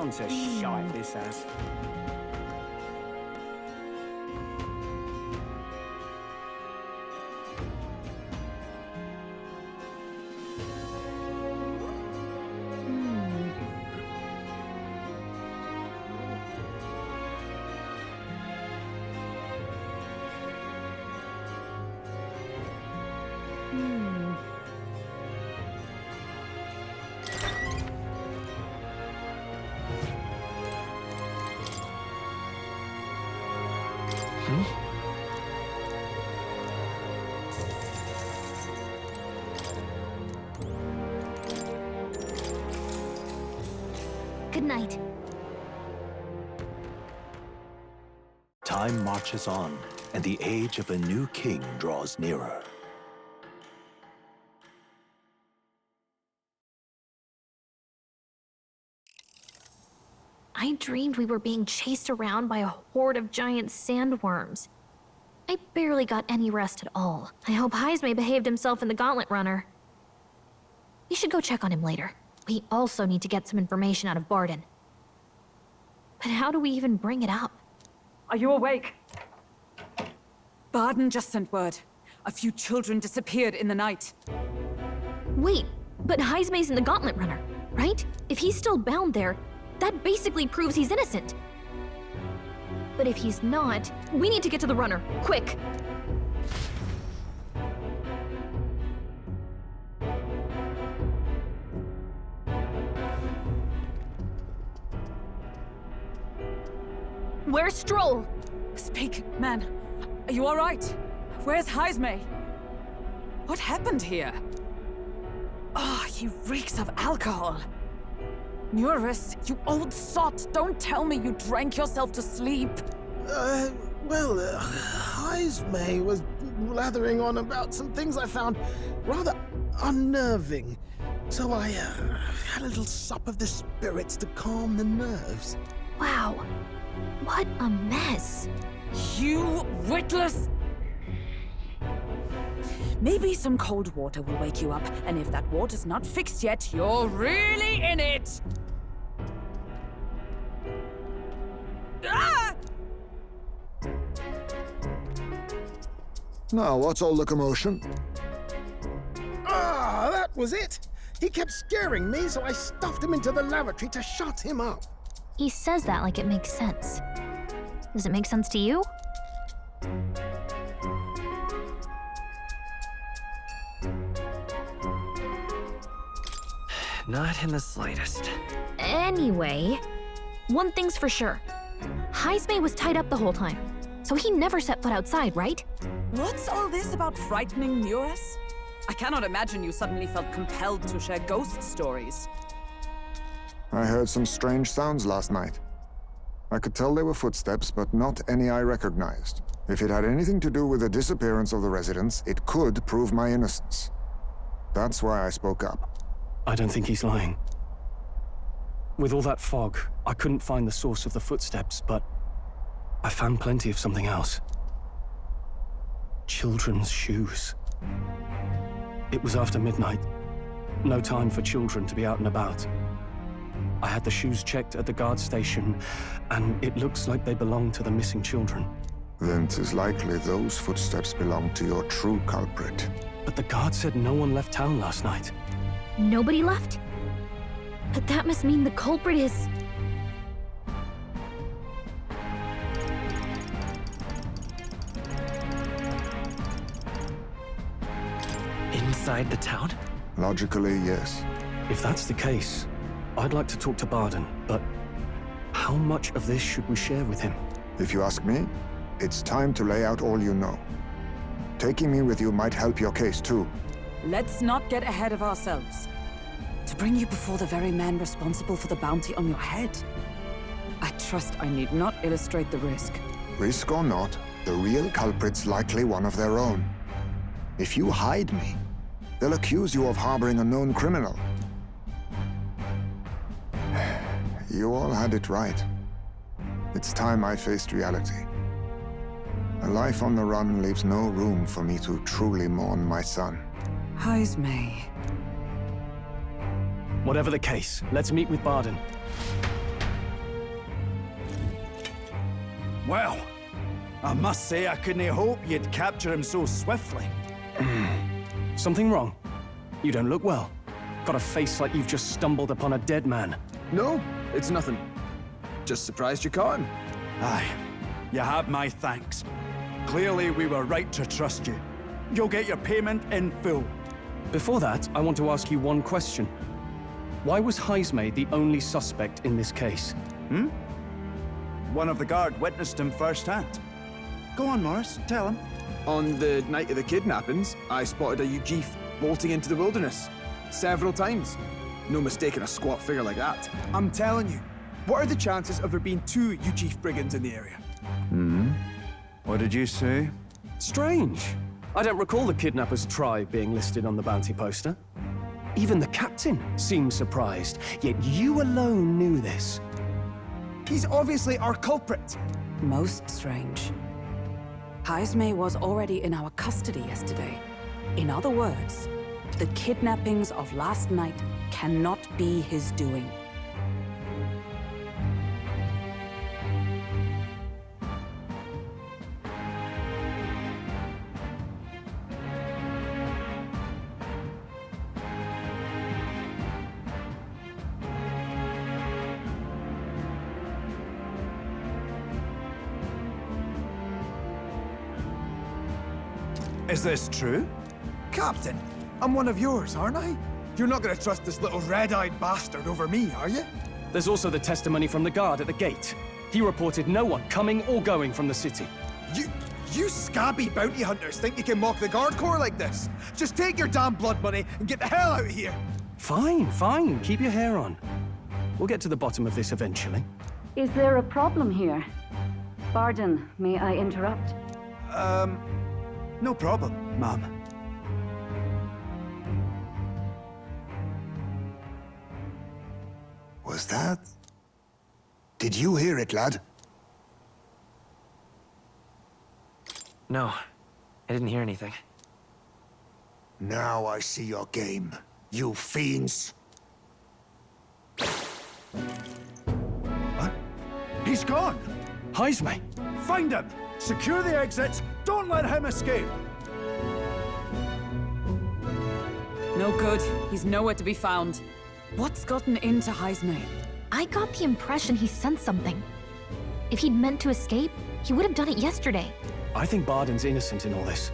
gone to shite, this has. Good night. Time marches on, and the age of a new king draws nearer. I dreamed we were being chased around by a horde of giant sandworms. I barely got any rest at all. I hope Heismay behaved himself in the Gauntlet Runner. We should go check on him later. We also need to get some information out of Barden. But how do we even bring it up? Are you awake? Barden just sent word. A few children disappeared in the night. Wait, but Heismay's in the Gauntlet Runner, right? If he's still bound there, that basically proves he's innocent. But if he's not, we need to get to the runner, quick! Where's Stroll? Speak, man. Are you all right? Where's Heismay? What happened here? Oh, he reeks of alcohol. Eurus, you old sot, don't tell me you drank yourself to sleep. Heismay was blathering on about some things I found rather unnerving. So I had a little sup of the spirits to calm the nerves. Wow, what a mess. You witless... Maybe some cold water will wake you up, and if that water's not fixed yet, you're really in it! Ah! Now, what's all the commotion? Ah, that was it! He kept scaring me, so I stuffed him into the lavatory to shut him up. He says that like it makes sense. Does it make sense to you? Not in the slightest. Anyway, one thing's for sure. Heismay was tied up the whole time, so he never set foot outside, right? What's all this about frightening Eurus? I cannot imagine you suddenly felt compelled to share ghost stories. I heard some strange sounds last night. I could tell they were footsteps, but not any I recognized. If it had anything to do with the disappearance of the residents, it could prove my innocence. That's why I spoke up. I don't think he's lying. With all that fog, I couldn't find the source of the footsteps, but I found plenty of something else. Children's shoes. It was after midnight. No time for children to be out and about. I had the shoes checked at the guard station, and it looks like they belong to the missing children. Then 'tis likely those footsteps belong to your true culprit. But the guard said no one left town last night. Nobody left? But that must mean the culprit is... Inside the town? Logically, yes. If that's the case, I'd like to talk to Barden, but how much of this should we share with him? If you ask me, it's time to lay out all you know. Taking me with you might help your case, too. Let's not get ahead of ourselves. To bring you before the very man responsible for the bounty on your head. I trust I need not illustrate the risk. Risk or not, the real culprit's likely one of their own. If you hide me, they'll accuse you of harboring a known criminal. You all had it right. It's time I faced reality. A life on the run leaves no room for me to truly mourn my son. Heismay. Whatever the case, let's meet with Barden. Well, I must say I couldn't hope you'd capture him so swiftly. Something wrong? You don't look well. Got a face like you've just stumbled upon a dead man. No, it's nothing. Just surprised you caught him. Aye, you have my thanks. Clearly we were right to trust you. You'll get your payment in full. Before that, I want to ask you one question. Why was Heismay the only suspect in this case? One of the guard witnessed him firsthand. Go on, Morris, tell him. On the night of the kidnappings, I spotted a Ujif bolting into the wilderness. Several times. No mistaking a squat figure like that. I'm telling you, what are the chances of there being 2 Ujif brigands in the area? What did you say? Strange. I don't recall the kidnapper's tribe being listed on the bounty poster. Even the captain seemed surprised, yet you alone knew this. He's obviously our culprit. Most strange. Heismay was already in our custody yesterday. In other words, the kidnappings of last night cannot be his doing. Is this true? Captain, I'm one of yours, aren't I? You're not gonna trust this little red-eyed bastard over me, are you? There's also the testimony from the guard at the gate. He reported no one coming or going from the city. You scabby bounty hunters think you can mock the guard corps like this? Just take your damn blood money and get the hell out of here! Fine, fine. Keep your hair on. We'll get to the bottom of this eventually. Is there a problem here? Pardon, may I interrupt? No problem, ma'am. Was that? Did you hear it, lad? No, I didn't hear anything. Now I see your game, you fiends. What? He's gone! Heismay! Find him! Secure the exits! Don't let him escape! No good. He's nowhere to be found. What's gotten into Heismay? I got the impression he sensed something. If he'd meant to escape, he would have done it yesterday. I think Barden's innocent in all this.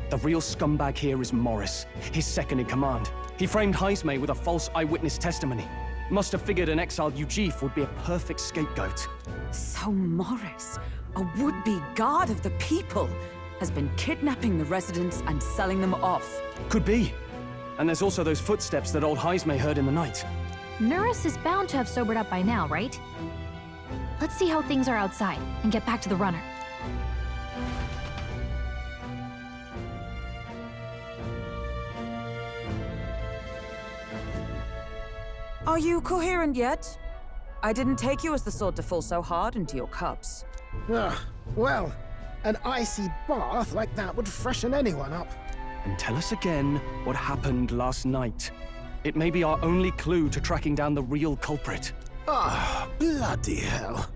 The real scumbag here is Morris, his second in command. He framed Heismay with a false eyewitness testimony. Must have figured an exiled Ujif would be a perfect scapegoat. So Morris, a would-be guard of the people, has been kidnapping the residents and selling them off. Could be. And there's also those footsteps that old Heismay heard in the night. Nuris is bound to have sobered up by now, right? Let's see how things are outside and get back to the runner. Are you coherent yet? I didn't take you as the sort to fall so hard into your cups. Well, an icy bath like that would freshen anyone up. And tell us again what happened last night. It may be our only clue to tracking down the real culprit. Bloody hell.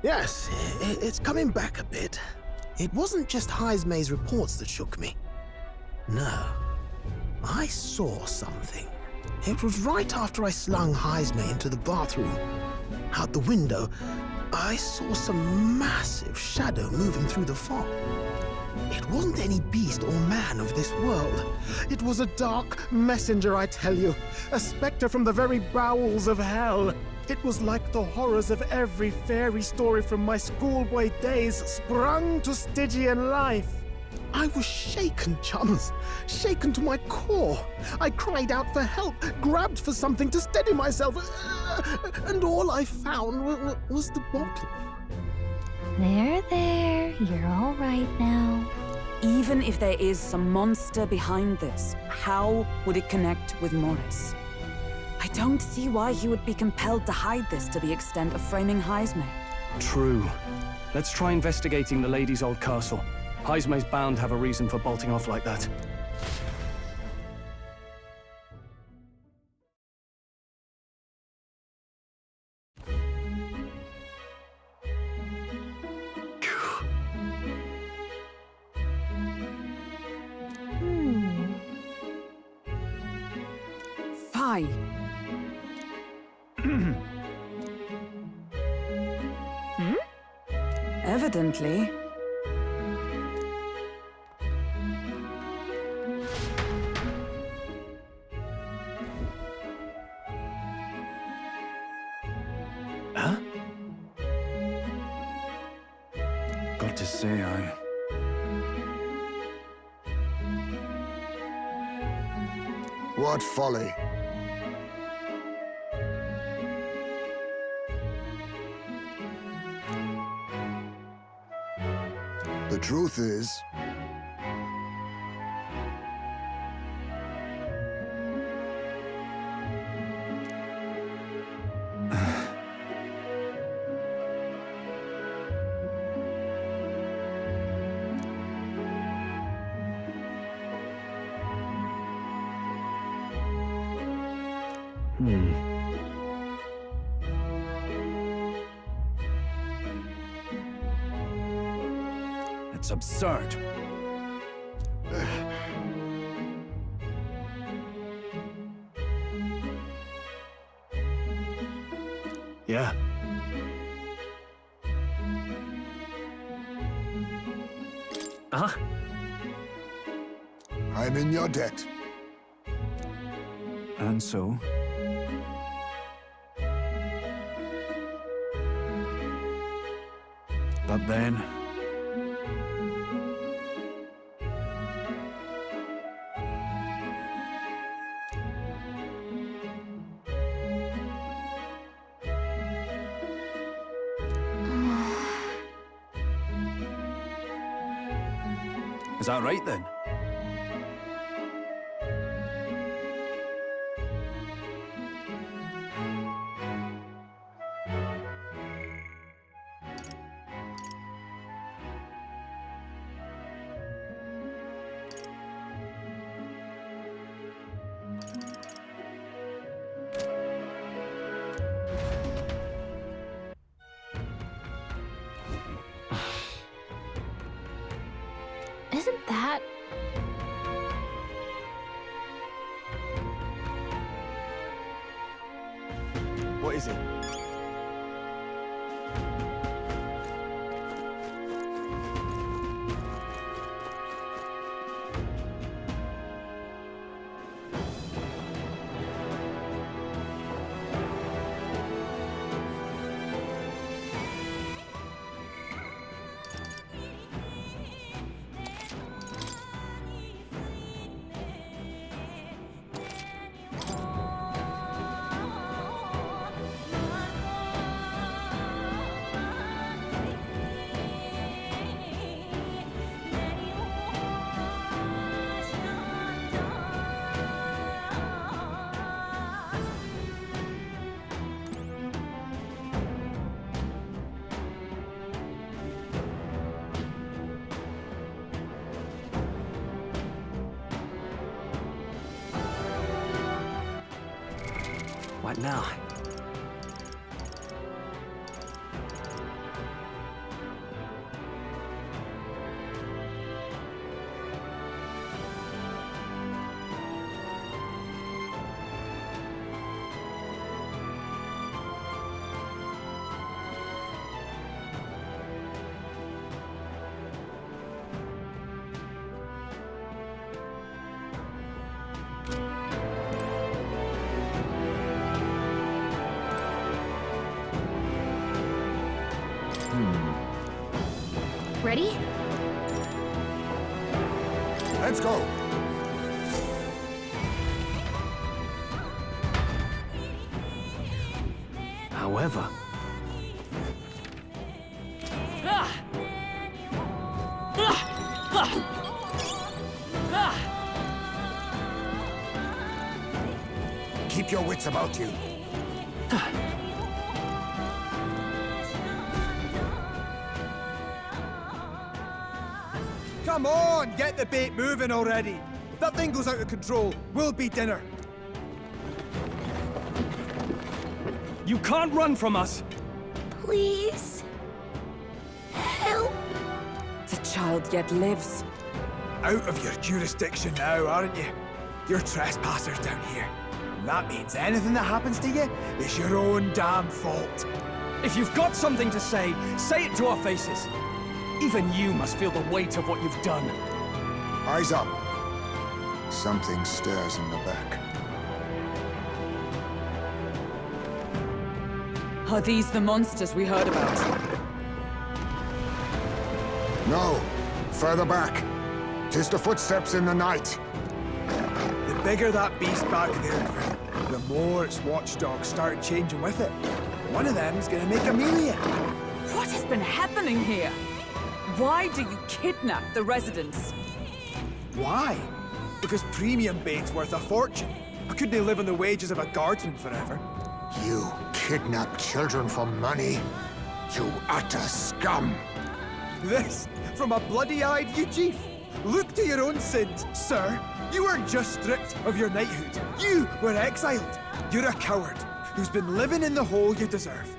Yes, it's coming back a bit. It wasn't just Heismay's reports that shook me. No, I saw something. It was right after I slung Heismay into the bathroom. Out the window, I saw some massive shadow moving through the fog. It wasn't any beast or man of this world. It was a dark messenger, I tell you. A specter from the very bowels of hell. It was like the horrors of every fairy story from my schoolboy days sprung to Stygian life. I was shaken, chums. Shaken to my core. I cried out for help, grabbed for something to steady myself, and all I found was the bottle. There. You're all right now. Even if there is some monster behind this, how would it connect with Morris? I don't see why he would be compelled to hide this to the extent of framing Heismay. True. Let's try investigating the lady's old castle. Heismay's bound to have a reason for bolting off like that. Why? Evidently. Huh? Got to say, What folly. The truth is, it's absurd. Yeah. Uh-huh. I'm in your debt. And so? But then... Is that right then? Isn't that... What is it? What now? Ready? Let's go. However, Keep your wits about you. Come on, get the bait moving already. If that thing goes out of control, we'll be dinner. you can't run from us. Please. Help. The child yet lives. Out of your jurisdiction now, aren't you? You're trespassers down here. That means anything that happens to you is your own damn fault. If you've got something to say it to our faces. Even you must feel the weight of what you've done. Eyes up. Something stirs in the back. Are these the monsters we heard about? No. Further back. 'Tis the footsteps in the night. The bigger that beast back there grew, the more its watchdogs started changing with it. One of them's gonna make a meal of it. What has been happening here? Why do you kidnap the residents? Why? Because premium bait's worth a fortune. I couldn't live on the wages of a guardsman forever. You kidnap children for money? You utter scum! This from a bloody-eyed Eugene. Look to your own sins, sir. You weren't just stripped of your knighthood. You were exiled. You're a coward who's been living in the hole you deserve.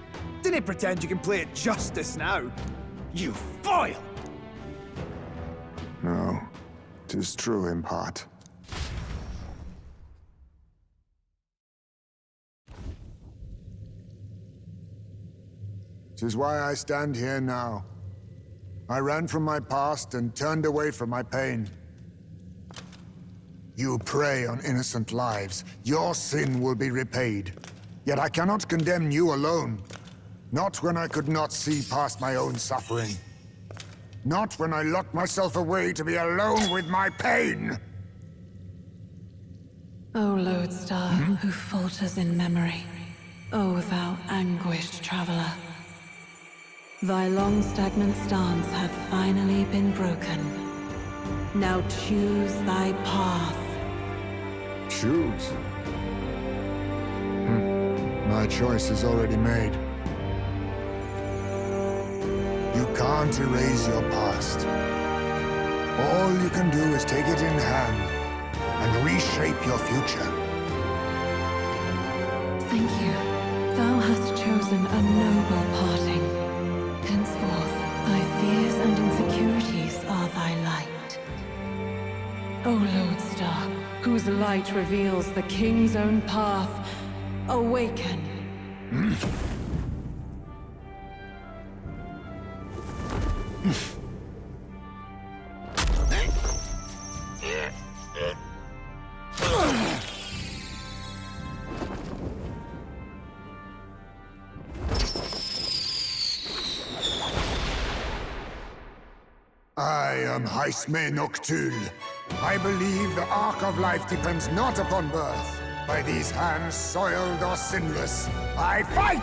Didn't pretend you can play at justice now. You foil! No, 'tis true in part. Tis why I stand here now. I ran from my past and turned away from my pain. You prey on innocent lives. Your sin will be repaid. Yet I cannot condemn you alone. Not when I could not see past my own suffering. Not when I locked myself away to be alone with my pain! O lodestar, who falters in memory, O thou anguished traveler. Thy long stagnant stance hath finally been broken. Now choose thy path. Choose? My choice is already made. You can't erase your past. All you can do is take it in hand and reshape your future. Thank you. Thou hast chosen a noble parting. Henceforth, thy fears and insecurities are thy light. O lodestar, whose light reveals the king's own path, awaken. I am Haisme Noctul. I believe the arc of life depends not upon birth. By these hands, soiled or sinless, I fight!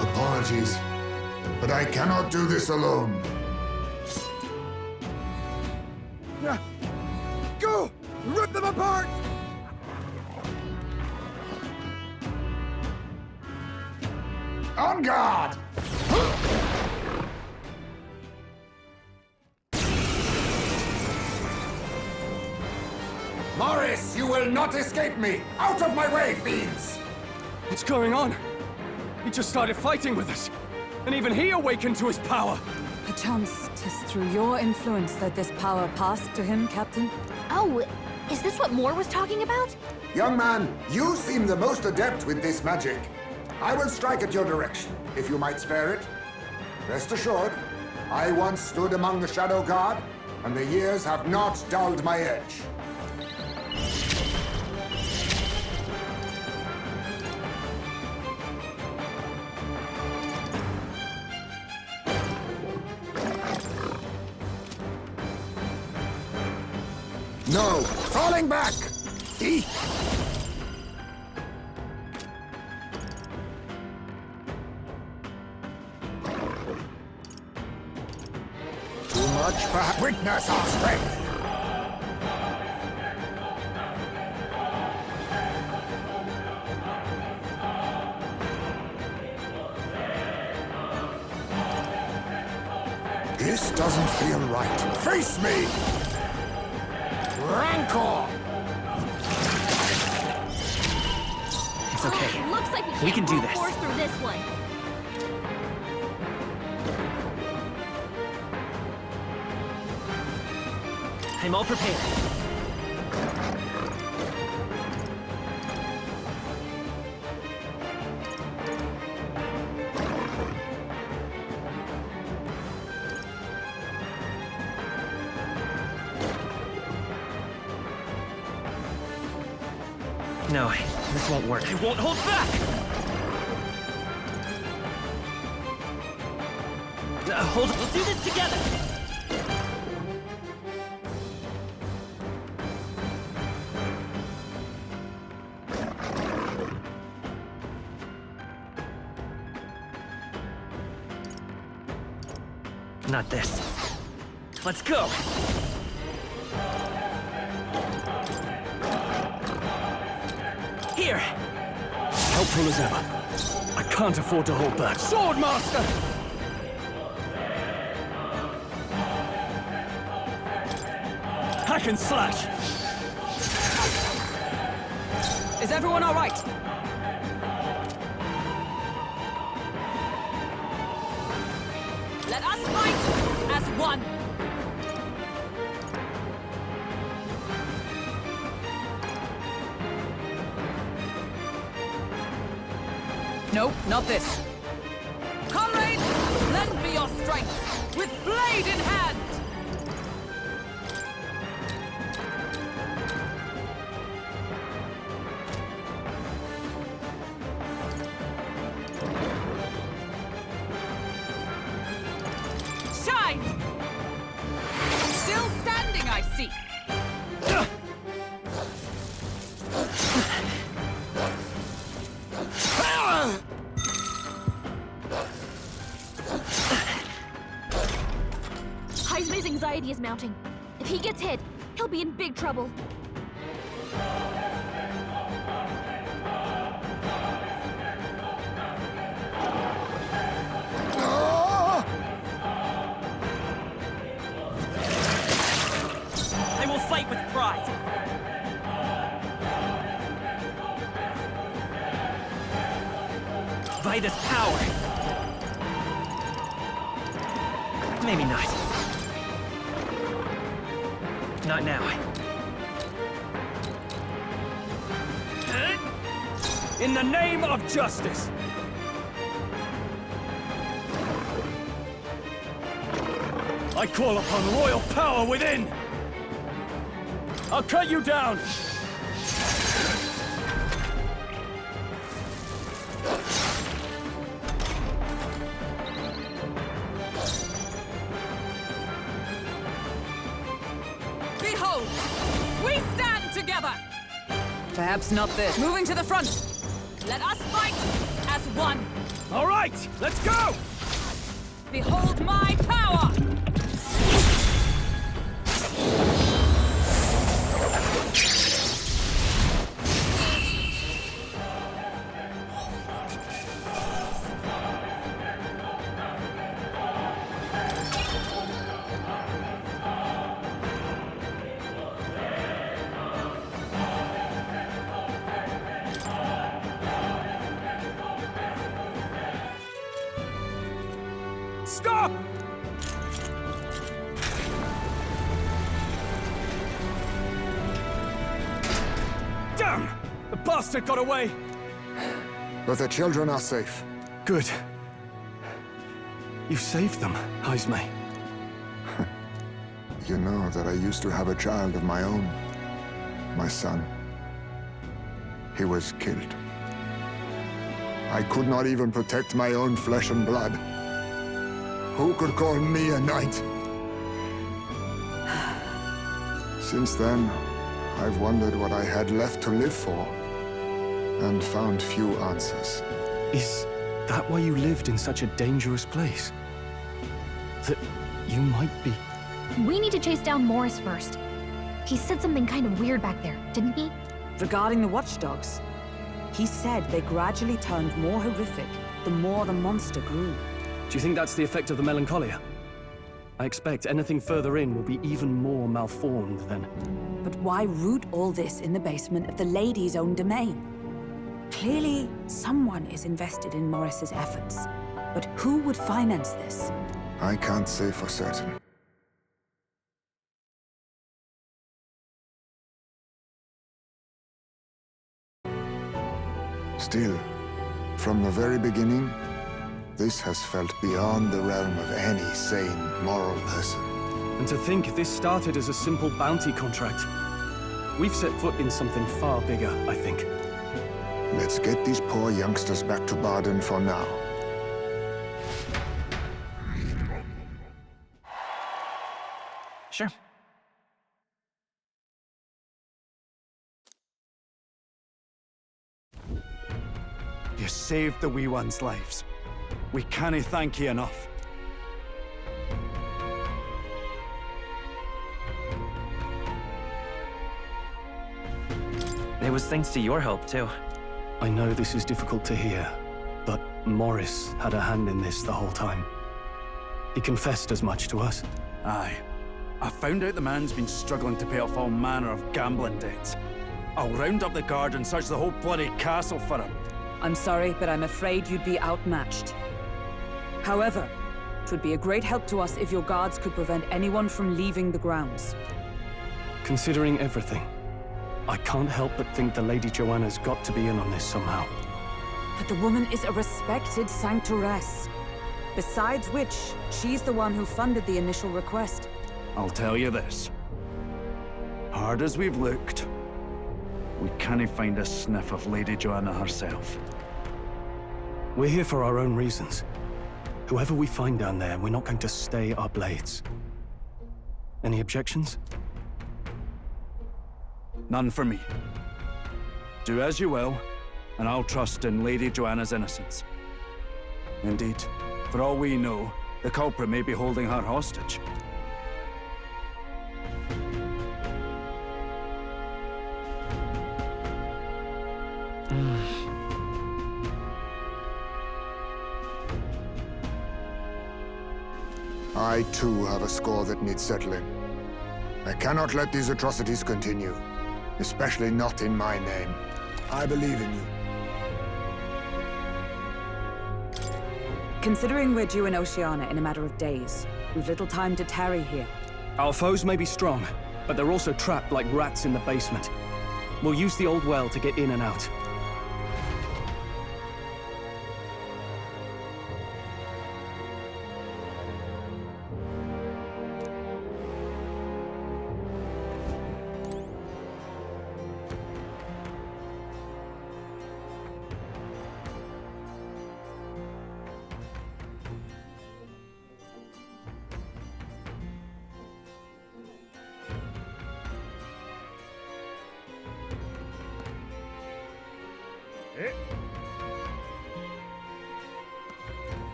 Apologies, but I cannot do this alone. Go! Rip them apart! On guard! Morris, you will not escape me! Out of my way, fiends! What's going on? He just started fighting with us. And even he awakened to his power. Perchance 'tis through your influence that this power passed to him, Captain? Oh, is this what Moore was talking about? Young man, you seem the most adept with this magic. I will strike at your direction, if you might spare it. Rest assured, I once stood among the Shadow Guard, and the years have not dulled my edge. No! Falling back! Thief! Too much for witness our strength! This doesn't feel right. Face me! Rancor! We can do this. Force through this one. I'm all prepared. No, this won't work. I won't hold back! Hold on, we'll do this together! Not this. Let's go! Here! Helpful as ever. I can't afford to hold back. Swordmaster! Hack and slash! Is everyone all right? Let us fight as one! Nope, not this. Comrades, lend me your strength, with blade in hand! Shine! Still standing, I see. Heismay's anxiety is mounting. If he gets hit, he'll be in big trouble. I will fight with pride! By this power! Maybe not. Not now. In the name of justice! I call upon royal power within! I'll cut you down! Behold, we stand together! Perhaps not this. Moving to the front! Let us fight as one! All right, let's go! Behold my power! Stop! Damn! The bastard got away! But the children are safe. Good. You saved them, Heismay. You know that I used to have a child of my own. My son. He was killed. I could not even protect my own flesh and blood. Who could call me a knight? Since then, I've wondered what I had left to live for, and found few answers. Is that why you lived in such a dangerous place? That you might be... We need to chase down Morris first. He said something kind of weird back there, didn't he? Regarding the watchdogs, he said they gradually turned more horrific the more the monster grew. Do you think that's the effect of the melancholia? I expect anything further in will be even more malformed then. But why root all this in the basement of the lady's own domain? Clearly, someone is invested in Morris's efforts. But who would finance this? I can't say for certain. Still, from the very beginning, this has felt beyond the realm of any sane, moral person. And to think this started as a simple bounty contract. We've set foot in something far bigger, I think. Let's get these poor youngsters back to Baden for now. Sure. You saved the wee ones' lives. We cannae thank you enough. It was thanks to your help, too. I know this is difficult to hear, but Morris had a hand in this the whole time. He confessed as much to us. Aye. I found out the man's been struggling to pay off all manner of gambling debts. I'll round up the guard and search the whole bloody castle for him. I'm sorry, but I'm afraid you'd be outmatched. However, it would be a great help to us if your guards could prevent anyone from leaving the grounds. Considering everything, I can't help but think the Lady Joanna's got to be in on this somehow. But the woman is a respected sanctoress. Besides which, she's the one who funded the initial request. I'll tell you this. Hard as we've looked, we cannae find a sniff of Lady Joanna herself. We're here for our own reasons. Whoever we find down there, we're not going to stay our blades. Any objections? None for me. Do as you will, and I'll trust in Lady Joanna's innocence. Indeed, for all we know, the culprit may be holding her hostage. I too have a score that needs settling. I cannot let these atrocities continue, especially not in my name. I believe in you. Considering we're due in Oceania in a matter of days, we've little time to tarry here. Our foes may be strong, but they're also trapped like rats in the basement. We'll use the old well to get in and out.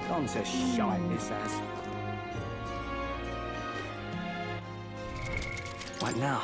On's a shite, this has. What now?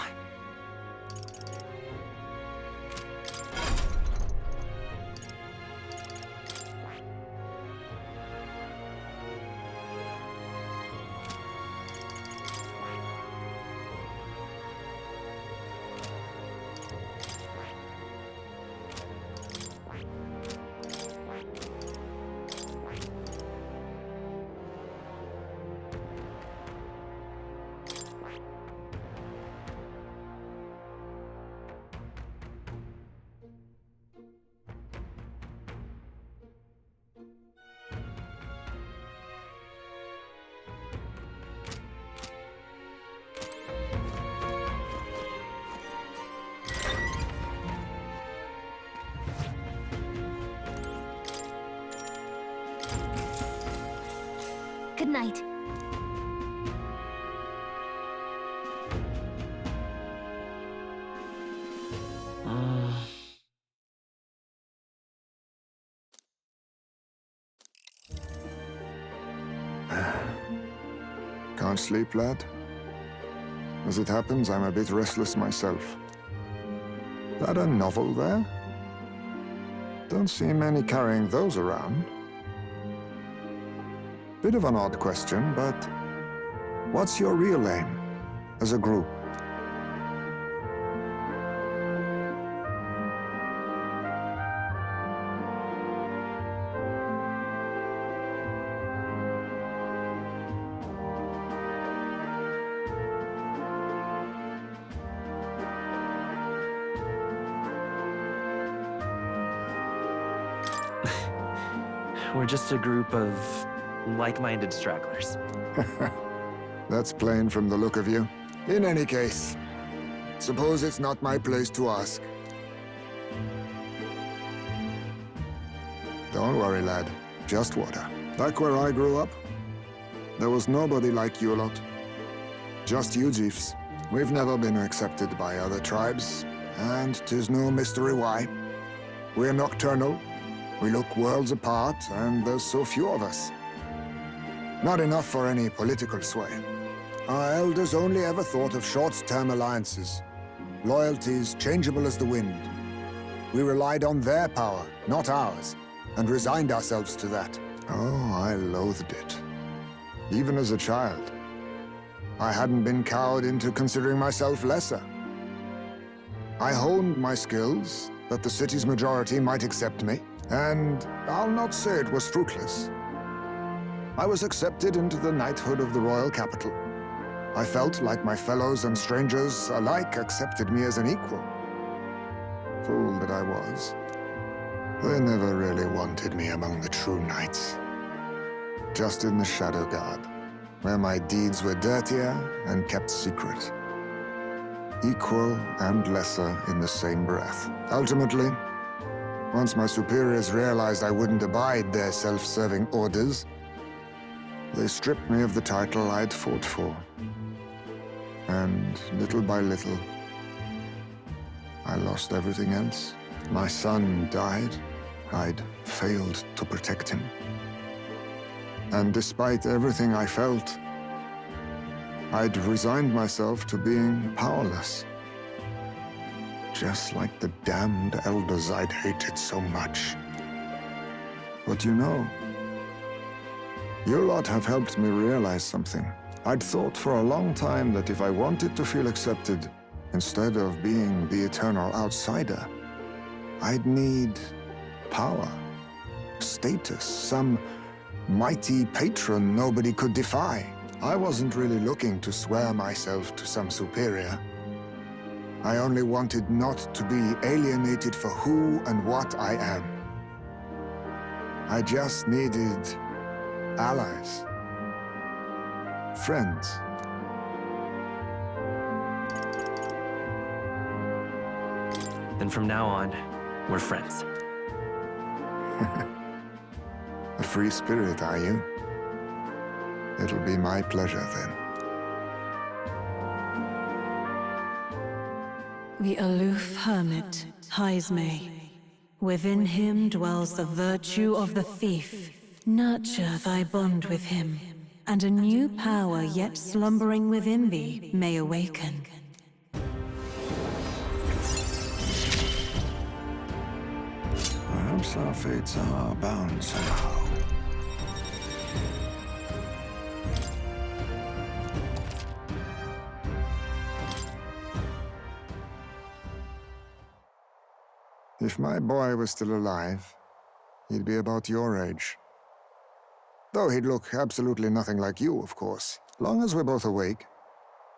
Good night. Can't sleep, lad? As it happens, I'm a bit restless myself. That a novel there? Don't see many carrying those around. Bit of an odd question, but what's your real aim as a group? We're just a group of like-minded stragglers. That's plain from the look of you. In any case, suppose it's not my place to ask. Don't worry, lad. Just water. Back where I grew up, there was nobody like you lot. Just you chiefs. We've never been accepted by other tribes, and 'tis no mystery why. We're nocturnal. We look worlds apart, and there's so few of us. Not enough for any political sway. Our elders only ever thought of short-term alliances, loyalties changeable as the wind. We relied on their power, not ours, and resigned ourselves to that. Oh, I loathed it. Even as a child. I hadn't been cowed into considering myself lesser. I honed my skills, that the city's majority might accept me, and I'll not say it was fruitless. I was accepted into the knighthood of the royal capital. I felt like my fellows and strangers alike accepted me as an equal. Fool that I was. They never really wanted me among the true knights. Just in the Shadow Guard, where my deeds were dirtier and kept secret. Equal and lesser in the same breath. Ultimately, once my superiors realized I wouldn't abide their self-serving orders, they stripped me of the title I'd fought for. And little by little, I lost everything else. My son died. I'd failed to protect him. And despite everything I felt, I'd resigned myself to being powerless. Just like the damned elders I'd hated so much. But you know, you lot have helped me realize something. I'd thought for a long time that if I wanted to feel accepted, instead of being the eternal outsider, I'd need power, status, some mighty patron nobody could defy. I wasn't really looking to swear myself to some superior. I only wanted not to be alienated for who and what I am. I just needed allies. Friends. Then from now on, we're friends. A free spirit, are you? It'll be my pleasure, then. The aloof hermit, Haizme. Within him dwells the virtue of the thief. Nurture thy bond with him, and a new power yet slumbering within thee may awaken. Perhaps our fates are bound somehow. If my boy was still alive, he'd be about your age. Though he'd look absolutely nothing like you, of course. Long as we're both awake,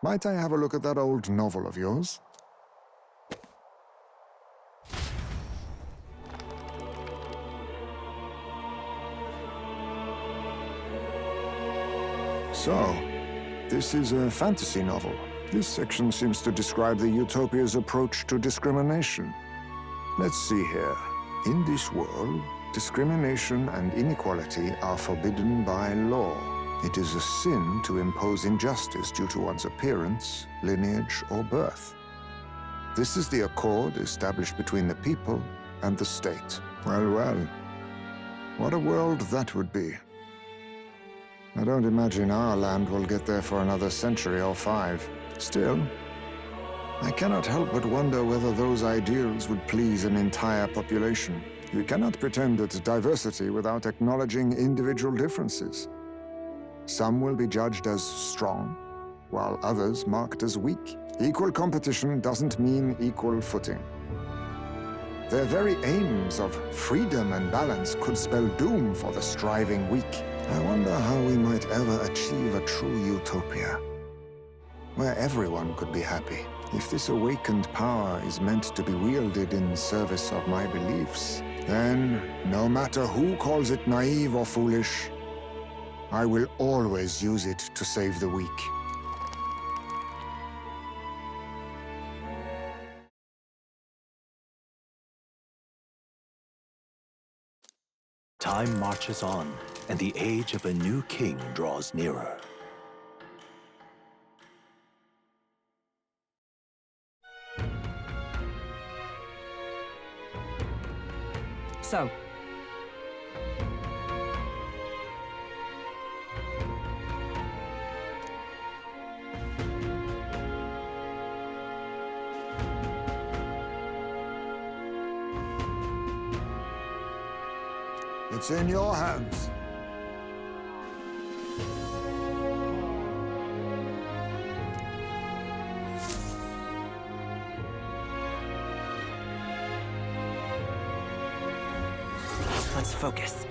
might I have a look at that old novel of yours? So, this is a fantasy novel. This section seems to describe the Utopia's approach to discrimination. Let's see here. In this world, discrimination and inequality are forbidden by law. It is a sin to impose injustice due to one's appearance, lineage, or birth. This is the accord established between the people and the state. Well, well. What a world that would be. I don't imagine our land will get there for another century or 5. Still, I cannot help but wonder whether those ideals would please an entire population. You cannot pretend at diversity without acknowledging individual differences. Some will be judged as strong, while others marked as weak. Equal competition doesn't mean equal footing. Their very aims of freedom and balance could spell doom for the striving weak. I wonder how we might ever achieve a true utopia, where everyone could be happy. If this awakened power is meant to be wielded in service of my beliefs, then, no matter who calls it naive or foolish, I will always use it to save the weak. Time marches on, and the age of a new king draws nearer. So, It's in your hands. Let's focus.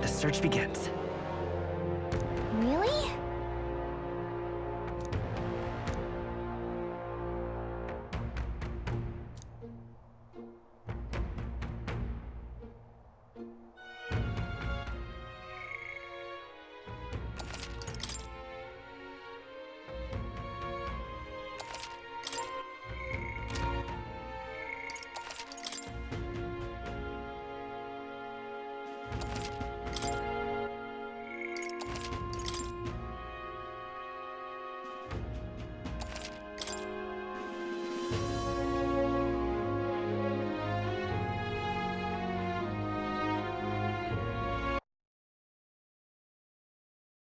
The search begins.